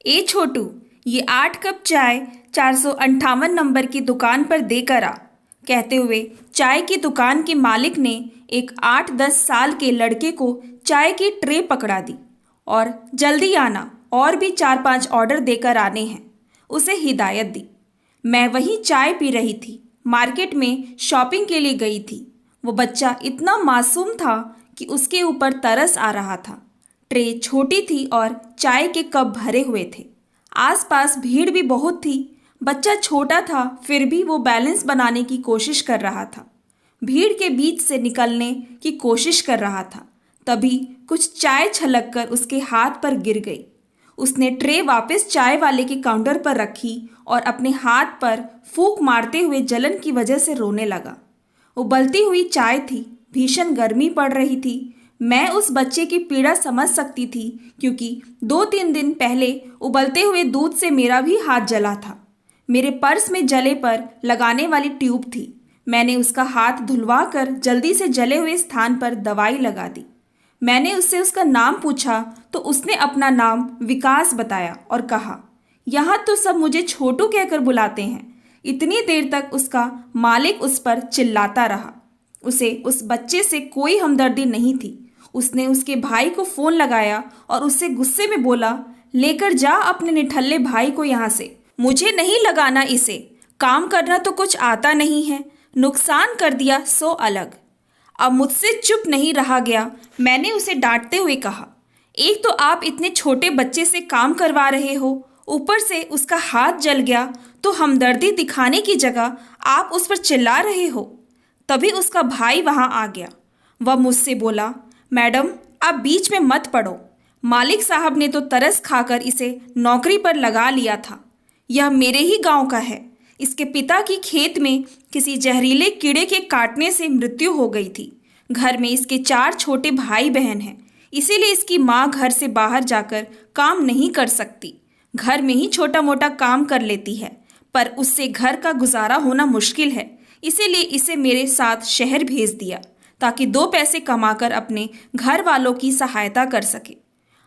ए छोटू, ये 8 कप चाय 458 नंबर की दुकान पर देकर आ। कहते हुए चाय की दुकान के मालिक ने एक 8-10 साल के लड़के को चाय की ट्रे पकड़ा दी और जल्दी आना, और भी 4-5 ऑर्डर देकर आने हैं, उसे हिदायत दी। मैं वहीं चाय पी रही थी, मार्केट में शॉपिंग के लिए गई थी। वो बच्चा इतना मासूम था कि उसके ऊपर तरस आ रहा था। ट्रे छोटी थी और चाय के कप भरे हुए थे। आसपास भीड़ भी बहुत थी। बच्चा छोटा था, फिर भी वो बैलेंस बनाने की कोशिश कर रहा था, भीड़ के बीच से निकलने की कोशिश कर रहा था। तभी कुछ चाय छलक कर उसके हाथ पर गिर गई। उसने ट्रे वापस चाय वाले के काउंटर पर रखी और अपने हाथ पर फूंक मारते हुए जलन की वजह से रोने लगा। उबलती हुई चाय थी, भीषण गर्मी पड़ रही थी। मैं उस बच्चे की पीड़ा समझ सकती थी, क्योंकि 2-3 दिन पहले उबलते हुए दूध से मेरा भी हाथ जला था। मेरे पर्स में जले पर लगाने वाली ट्यूब थी। मैंने उसका हाथ धुलवा कर जल्दी से जले हुए स्थान पर दवाई लगा दी। मैंने उससे उसका नाम पूछा तो उसने अपना नाम विकास बताया और कहा, यहाँ तो सब मुझे छोटू कहकर बुलाते हैं। इतनी देर तक उसका मालिक उस पर चिल्लाता रहा। उसे उस बच्चे से कोई हमदर्दी नहीं थी। उसने उसके भाई को फ़ोन लगाया और उससे गुस्से में बोला, लेकर जा अपने निठल्ले भाई को यहाँ से। मुझे नहीं लगाना इसे, काम करना तो कुछ आता नहीं है, नुकसान कर दिया सो अलग। अब मुझसे चुप नहीं रहा गया। मैंने उसे डांटते हुए कहा, एक तो आप इतने छोटे बच्चे से काम करवा रहे हो, ऊपर से उसका हाथ जल गया, तो हमदर्दी दिखाने की जगह आप उस पर चिल्ला रहे हो। तभी उसका भाई वहां आ गया। वह मुझसे बोला, मैडम आप बीच में मत पड़ो, मालिक साहब ने तो तरस खाकर इसे नौकरी पर लगा लिया था। यह मेरे ही गांव का है। इसके पिता की खेत में किसी जहरीले कीड़े के काटने से मृत्यु हो गई थी। घर में इसके 4 छोटे भाई बहन हैं, इसीलिए इसकी माँ घर से बाहर जाकर काम नहीं कर सकती। घर में ही छोटा मोटा काम कर लेती है, पर उससे घर का गुजारा होना मुश्किल है। इसीलिए इसे मेरे साथ शहर भेज दिया, ताकि 2 पैसे कमाकर अपने घर वालों की सहायता कर सके।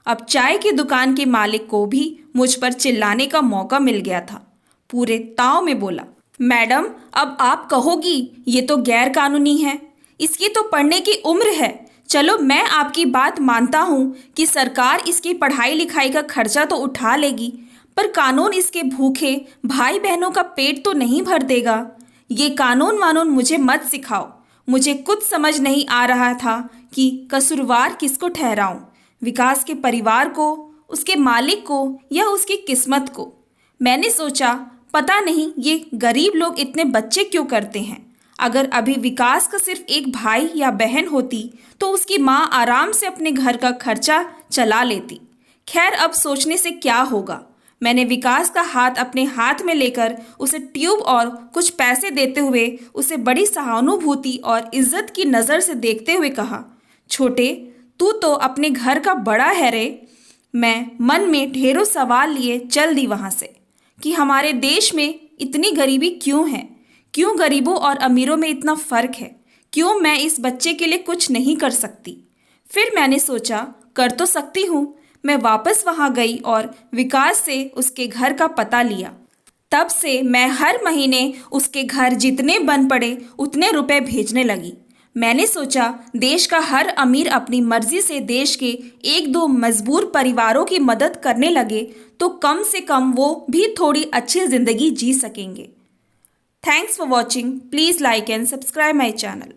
अब चाय की दुकान के मालिक को भी मुझ पर चिल्लाने का मौका मिल गया था। पूरे ताव में बोला, मैडम अब आप कहोगी ये तो गैर कानूनी है, इसकी तो पढ़ने की उम्र है। चलो मैं आपकी बात मानता हूँ कि सरकार इसकी पढ़ाई लिखाई का खर्चा तो उठा लेगी, पर कानून इसके भूखे भाई बहनों का पेट तो नहीं भर देगा। ये कानून वानून मुझे मत सिखाओ। मुझे कुछ समझ नहीं आ रहा था कि कसूरवार किसको ठहराऊं, विकास के परिवार को, उसके मालिक को, या उसकी किस्मत को। मैंने सोचा, पता नहीं ये गरीब लोग इतने बच्चे क्यों करते हैं। अगर अभी विकास का सिर्फ एक भाई या बहन होती तो उसकी माँ आराम से अपने घर का खर्चा चला लेती। खैर अब सोचने से क्या होगा। मैंने विकास का हाथ अपने हाथ में लेकर उसे ट्यूब और कुछ पैसे देते हुए उसे बड़ी सहानुभूति और इज्जत की नज़र से देखते हुए कहा, छोटे तू तो अपने घर का बड़ा है रे। मैं मन में ढेरों सवाल लिए चल दी वहाँ से कि हमारे देश में इतनी गरीबी क्यों है, क्यों गरीबों और अमीरों में इतना फ़र्क है, क्यों मैं इस बच्चे के लिए कुछ नहीं कर सकती। फिर मैंने सोचा, कर तो सकती हूँ। मैं वापस वहाँ गई और विकास से उसके घर का पता लिया। तब से मैं हर महीने उसके घर जितने बन पड़े उतने रुपए भेजने लगी। मैंने सोचा, देश का हर अमीर अपनी मर्जी से देश के 1-2 मजबूर परिवारों की मदद करने लगे तो कम से कम वो भी थोड़ी अच्छी ज़िंदगी जी सकेंगे। Thanks for watching. Please like and subscribe my channel.